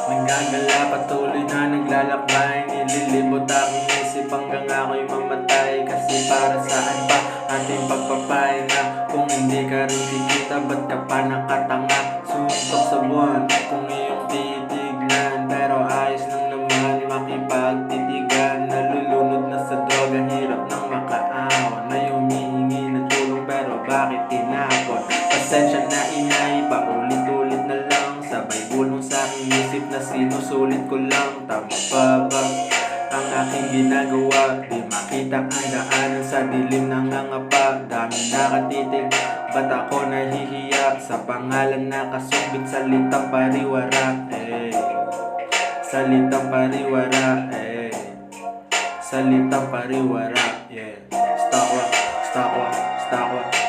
Nanggagala, patuloy na naglalakbay, nililibot aking isip hanggang ako'y mamatay. Kasi para saan pa ating pagpapahinga kung hindi ka rin kikita, ba't ka pa nakatanga? Suntok sa buwan kung iyong titignan, pero ayos lang naman makipagtitigan. Nalulunod na sa droga, hirap nang makaawa, may humihingi na tulong pero bakit tinapon? Pasensya na inay, paulit-ulit na lang, sabay bulong sa aking isip na sinusulit ko lang. Tama pa ba ang aking ginagawa? Di makita ang daanan sa dilim ng ngangapa. Dami nakatitig, ba't ako nahihiya sa pangalan na kasumbit? Salitang pariwara, salitang pariwara, salitang pariwara, yeah. Stakwa, stakwa, stakwa.